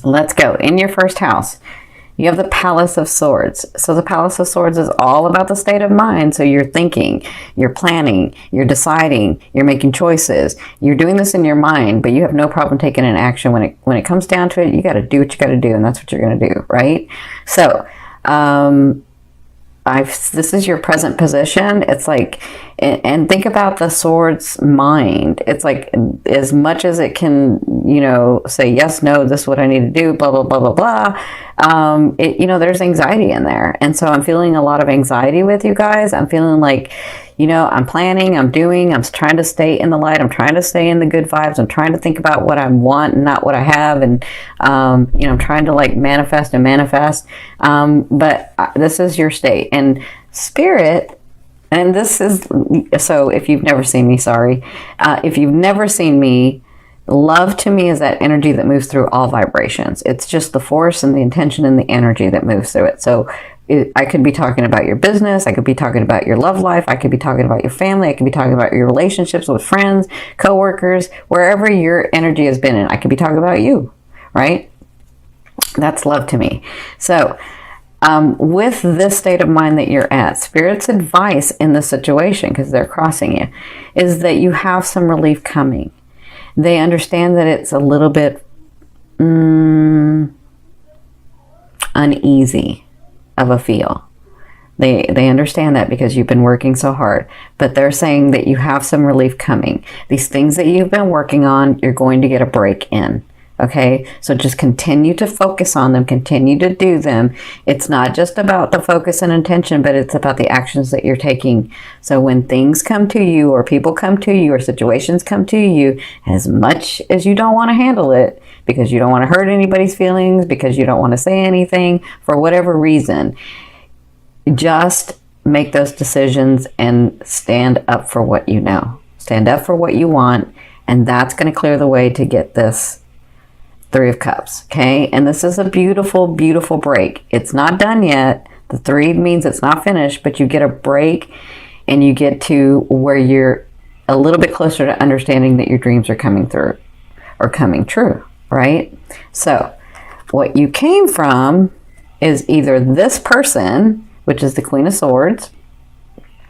Let's go. In your first house, you have the Palace of Swords. So the Palace of Swords is all about the state of mind. So you're thinking, you're planning, you're deciding, you're making choices. You're doing this in your mind, but you have no problem taking an action. When it comes down to it, you got to do what you got to do, and that's what you're going to do, right? So, this is your present position. It's like, and think about the sword's mind. It's like, as much as it can, say yes, no, this is what I need to do, blah, blah, blah, blah, blah. There's anxiety in there. And so I'm feeling a lot of anxiety with you guys. I'm feeling like, I'm planning, I'm doing, I'm trying to stay in the light. I'm trying to stay in the good vibes. I'm trying to think about what I want and not what I have. And, I'm trying to like manifest. But this is your state and spirit. And this is, so if you've never seen me, sorry. If you've never seen me, love to me is that energy that moves through all vibrations. It's just the force and the intention and the energy that moves through it. So I could be talking about your business. I could be talking about your love life. I could be talking about your family. I could be talking about your relationships with friends, coworkers, wherever your energy has been in. I could be talking about you, right? That's love to me. So with this state of mind that you're at, Spirit's advice in this situation, because they're crossing you, is that you have some relief coming. They understand that it's a little bit uneasy of a feel. They understand that because you've been working so hard, but they're saying that you have some relief coming. These things that you've been working on, you're going to get a break in. Okay, so just continue to focus on them, continue to do them. It's not just about the focus and intention, but it's about the actions that you're taking. So when things come to you, or people come to you, or situations come to you, as much as you don't want to handle it, because you don't want to hurt anybody's feelings, because you don't want to say anything, for whatever reason, just make those decisions and stand up for what you know. Stand up for what you want, and that's going to clear the way to get this Three of Cups, okay? And this is a beautiful, beautiful break. It's not done yet. The 3 means it's not finished, but you get a break and you get to where you're a little bit closer to understanding that your dreams are coming through or coming true, right? So what you came from is either this person, which is the Queen of Swords.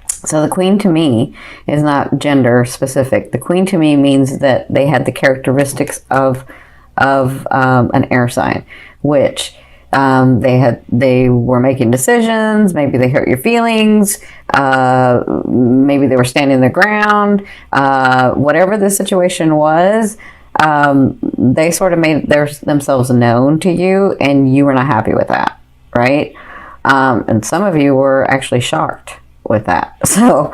So the Queen to me is not gender specific. The Queen to me means that they had the characteristics of an air sign, which they were making decisions. Maybe they hurt your feelings. Maybe they were standing their ground. Whatever the situation was, they sort of made themselves known to you, and you were not happy with that, right? And some of you were actually shocked with that. So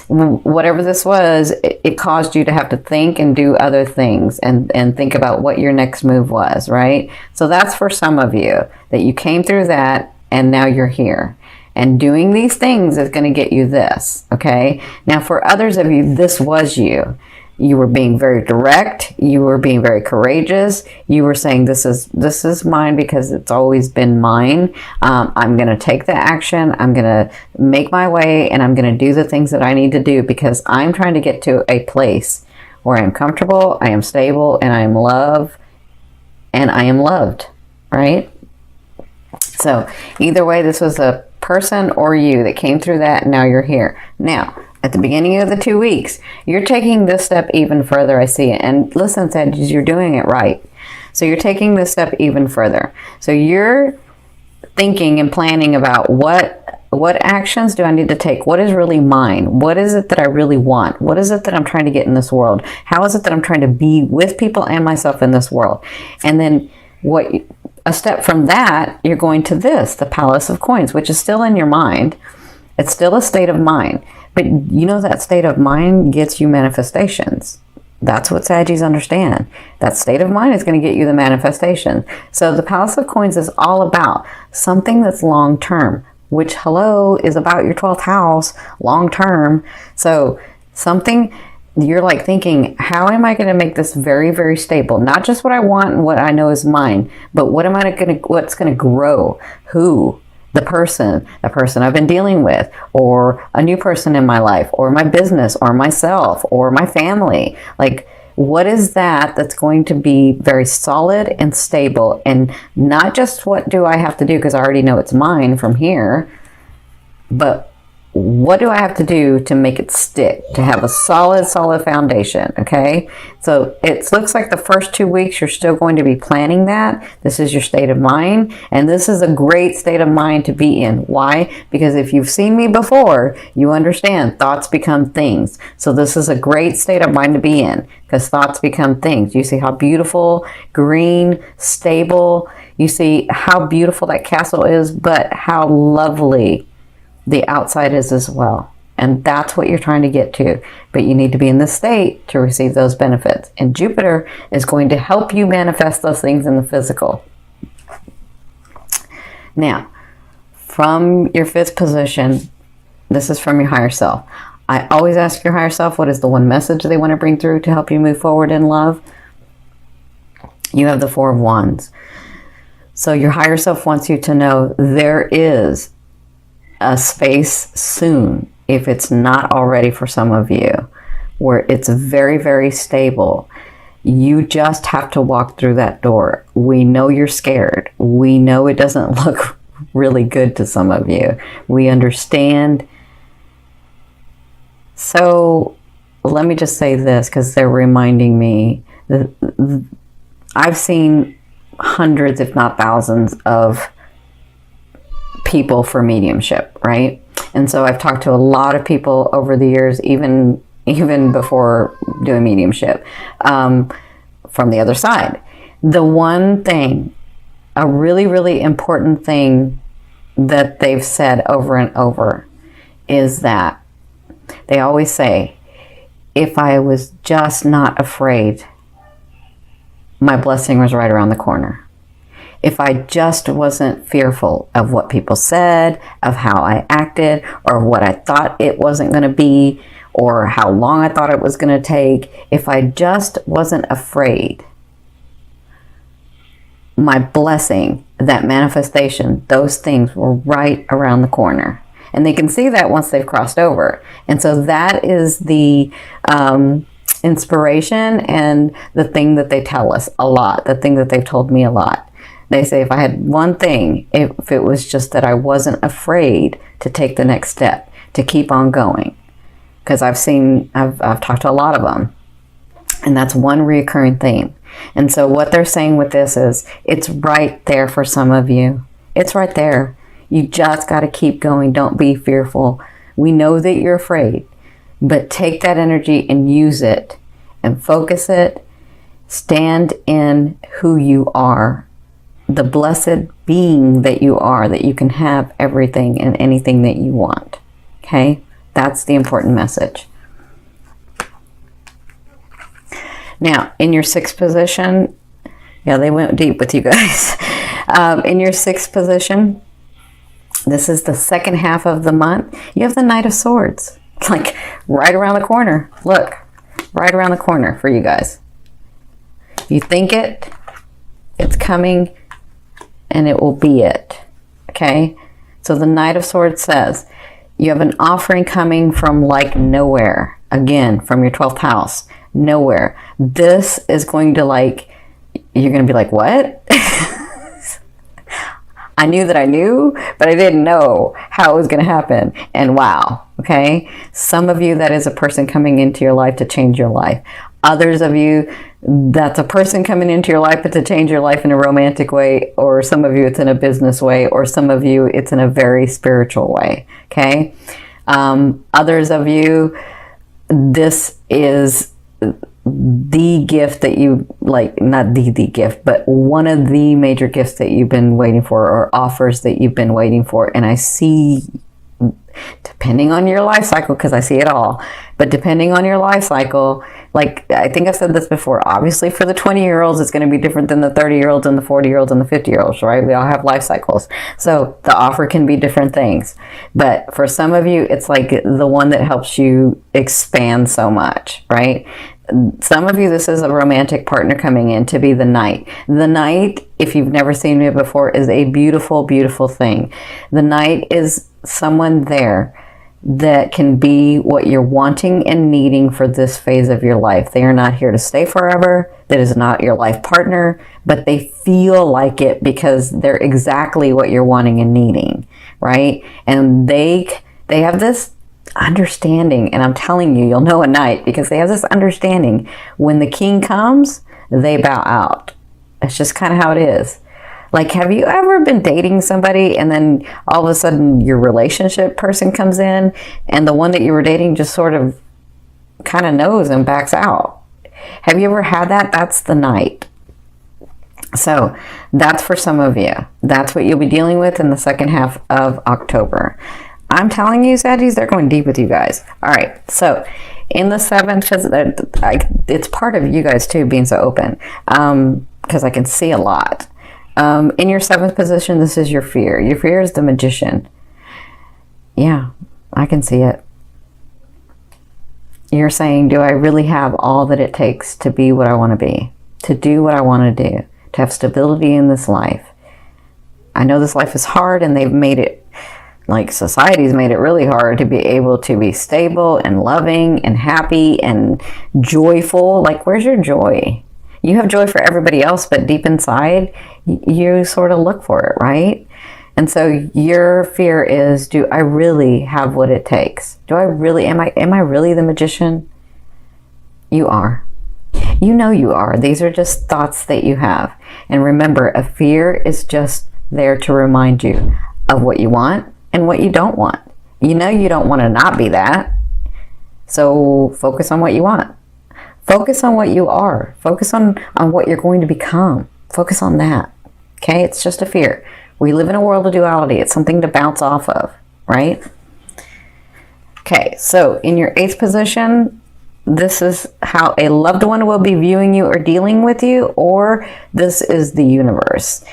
whatever this was, it caused you to have to think and do other things and think about what your next move was, right? So that's for some of you, that you came through that and now you're here. And doing these things is going to get you this, okay? Now for others of you, this was you. You were being very direct. You were being very courageous. You were saying, this is mine because it's always been mine. I'm going to take the action. I'm going to make my way, and I'm going to do the things that I need to do because I'm trying to get to a place where I'm comfortable, I am stable, and I am loved, right? So either way, this was a person or you that came through that, and now you're here. Now, at the beginning of the 2 weeks, you're taking this step even further. I see it. And listen, Sagittarius, you're doing it right. So you're taking this step even further. So you're thinking and planning about what actions do I need to take? What is really mine? What is it that I really want? What is it that I'm trying to get in this world? How is it that I'm trying to be with people and myself in this world? And then a step from that, you're going to the Palace of Coins, which is still in your mind. It's still a state of mind. But you know that state of mind gets you manifestations. That's what Saggies understand. That state of mind is going to get you the manifestation. So the Palace of Coins is all about something that's long term, which, is about your 12th house, long term. So something you're like thinking, how am I going to make this very, very stable? Not just what I want and what I know is mine, but what's going to grow? Who? The person I've been dealing with, or a new person in my life, or my business, or myself, or my family. Like, What is that that's going to be very solid and stable, and not just what do I have to do because I already know it's mine from here, but what do I have to do to make it stick, to have a solid foundation, okay? So it looks like the first 2 weeks you're still going to be planning that. This is your state of mind, and this is a great state of mind to be in. Why? Because if you've seen me before, you understand thoughts become things. So this is a great state of mind to be in, because thoughts become things. You see how beautiful, green, stable, you see how beautiful that castle is, but how lovely the outside is as well. And that's what you're trying to get to. But you need to be in this state to receive those benefits. And Jupiter is going to help you manifest those things in the physical. Now, from your 5th position, this is from your higher self. I always ask your higher self, what is the one message they want to bring through to help you move forward in love? You have the 4 of Wands. So your higher self wants you to know there is a space soon, if it's not already for some of you, where it's very, very stable. You just have to walk through that door. We know you're scared. We know it doesn't look really good to some of you. We understand. So let me just say this, because they're reminding me that I've seen hundreds, if not thousands, of people for mediumship, right? And so I've talked to a lot of people over the years, even before doing mediumship, from the other side. The one thing, a really, really important thing that they've said over and over is that they always say, if I was just not afraid, my blessing was right around the corner. If I just wasn't fearful of what people said, of how I acted, or what I thought it wasn't going to be, or how long I thought it was going to take, if I just wasn't afraid, my blessing, that manifestation, those things were right around the corner. And they can see that once they've crossed over. And so that is the inspiration and the thing that they tell us a lot, the thing that they've told me a lot. They say if I had one thing, if it was just that I wasn't afraid to take the next step, to keep on going. Because I've talked to a lot of them. And that's one reoccurring theme. And so what they're saying with this is, it's right there for some of you. It's right there. You just got to keep going. Don't be fearful. We know that you're afraid. But take that energy and use it. And focus it. Stand in who you are. The blessed being that you are, that you can have everything and anything that you want. Okay? That's the important message. Now, in your 6th position, yeah, they went deep with you guys. In your 6th position, this is the second half of the month. You have the Knight of Swords. Like right around the corner. Look, right around the corner for you guys. You think it, it's coming, and it will be it. Okay? So the Knight of Swords says, you have an offering coming from like nowhere. Again, from your 12th house. Nowhere. This is going to you're going to be like, what? I knew that I knew, but I didn't know how it was going to happen. And wow. Okay? Some of you, that is a person coming into your life to change your life. Others of you, that's a person coming into your life, but to change your life in a romantic way, or some of you it's in a business way, or some of you it's in a very spiritual way. Okay? Others of you, this is the gift that you not the gift, but one of the major gifts that you've been waiting for, or offers that you've been waiting for. And I see, depending on your life cycle, because I see it all, but depending on your life cycle, I think I've said this before, obviously for the 20-year-olds, it's going to be different than the 30-year-olds and the 40-year-olds and the 50-year-olds, right? We all have life cycles. So the offer can be different things. But for some of you, it's like the one that helps you expand so much, right? Some of you, this is a romantic partner coming in to be the Knight. The Knight, if you've never seen it before, is a beautiful, beautiful thing. The Knight is someone there that can be what you're wanting and needing for this phase of your life. They are not here to stay forever. That is not your life partner, but they feel like it because they're exactly what you're wanting and needing, right? And they have this understanding, and I'm telling you, you'll know at night, because they have this understanding. When the king comes, they bow out. It's just kind of how it is. Like, have you ever been dating somebody and then all of a sudden your relationship person comes in and the one that you were dating just sort of kind of knows and backs out? Have you ever had that? That's the night. So that's for some of you. That's what you'll be dealing with in the second half of October. I'm telling you, Saggies, they're going deep with you guys. All right. So in the seventh, it's part of you guys too being so open, because I can see a lot. In your seventh position, this is your fear. Your fear is the Magician. Yeah, I can see it. You're saying, do I really have all that it takes to be what I want to be? To do what I want to do? To have stability in this life? I know this life is hard, and they've made it, like society's made it really hard to be able to be stable and loving and happy and joyful. Like, where's your joy? You have joy for everybody else, but deep inside, you sort of look for it, right? And so your fear is, do I really have what it takes? Do I really, am I really the Magician? You are. You know you are. These are just thoughts that you have. And remember, a fear is just there to remind you of what you want and what you don't want. You know you don't want to not be that. So focus on what you want. Focus on what you are. Focus on what you're going to become. Focus on that. Okay? It's just a fear. We live in a world of duality. It's something to bounce off of, right? Okay, so in your eighth position, this is how a loved one will be viewing you or dealing with you, or this is the universe.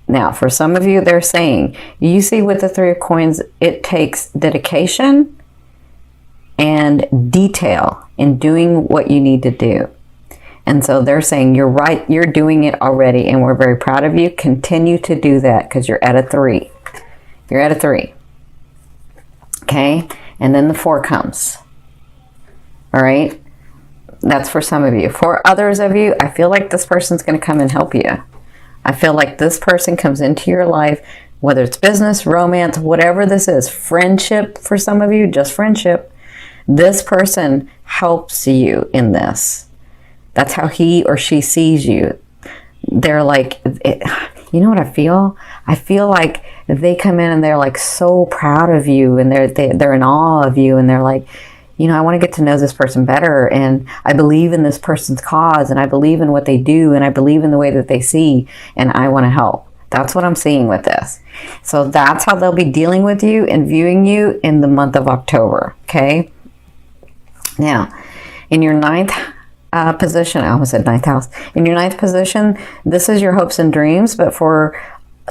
Now, for some of you, they're saying, you see with the Three of Coins, it takes dedication and detail in doing what you need to do. And so they're saying, you're right, you're doing it already, and we're very proud of you. Continue to do that, because you're at a 3. You're at a 3. Okay? And then the 4 comes. All right? That's for some of you. For others of you, I feel like this person's going to come and help you. I feel like this person comes into your life, whether it's business, romance, whatever this is, friendship for some of you, just friendship. This person helps you in this. That's how he or she sees you. They're like, you know what I feel? I feel like they come in and they're like so proud of you, and they're in awe of you, and they're like, you know, I want to get to know this person better, and I believe in this person's cause, and I believe in what they do, and I believe in the way that they see, and I want to help. That's what I'm seeing with this. So that's how they'll be dealing with you and viewing you in the month of October, okay? Now, in your ninth position, I almost said ninth house. In your ninth position, this is your hopes and dreams. But for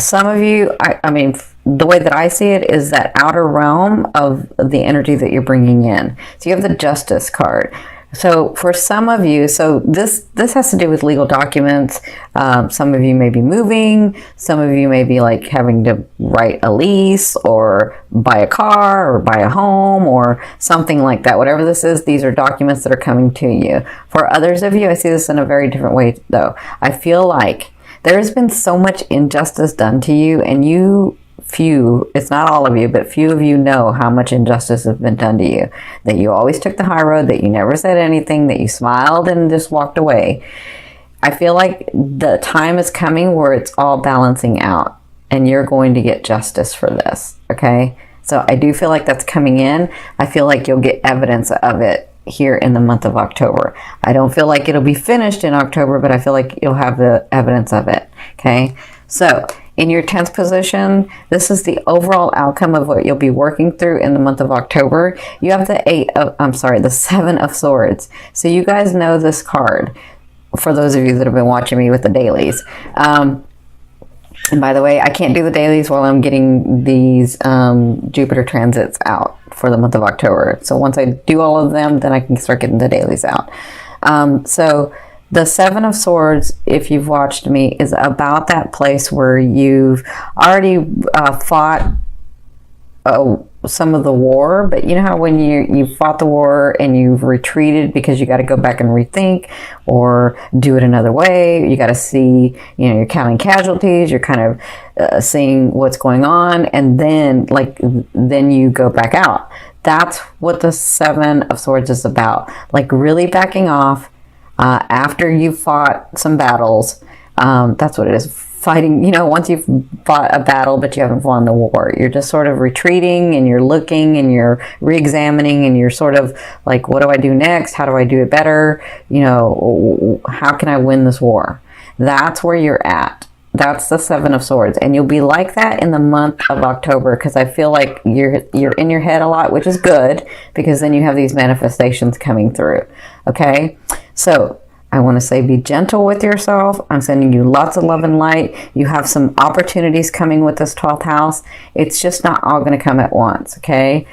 some of you, I mean, the way that I see it is that outer realm of the energy that you're bringing in. So you have the Justice card. So for some of you, so this has to do with legal documents. Some of you may be moving. Some of you may be like having to write a lease or buy a car or buy a home or something like that. Whatever this is, these are documents that are coming to you. For others of you, I see this in a very different way though. I feel like there has been so much injustice done to you, and it's not all of you, but few of you know how much injustice has been done to you. That you always took the high road, that you never said anything, that you smiled and just walked away. I feel like the time is coming where it's all balancing out, and you're going to get justice for this, okay? So I do feel like that's coming in. I feel like you'll get evidence of it here in the month of October. I don't feel like it'll be finished in October, but I feel like you'll have the evidence of it, okay? So in your 10th position, this is the overall outcome of what you'll be working through in the month of October. You have the 7 of Swords. So you guys know this card, for those of you that have been watching me with the dailies. And by the way, I can't do the dailies while I'm getting these Jupiter transits out for the month of October. So once I do all of them, then I can start getting the dailies out. So the 7 of Swords, if you've watched me, is about that place where you've already fought some of the war, but you know how when you fought the war and you've retreated because you got to go back and rethink or do it another way. You got to see, you know, you're counting casualties, you're kind of seeing what's going on, and then then you go back out. That's what the Seven of Swords is about. Like really backing off after you've fought some battles. That's what it is. Fighting, you know, once you've fought a battle but you haven't won the war, you're just sort of retreating and you're looking and you're re-examining and you're sort of like, what do I do next? How do I do it better? You know, how can I win this war? That's where you're at. That's the Seven of Swords, and you'll be like that in the month of October, because I feel like you're in your head a lot, which is good, because then you have these manifestations coming through. Okay, so I want to say be gentle with yourself. I'm sending you lots of love and light. You have some opportunities coming with this 12th house. It's just not all going to come at once, okay?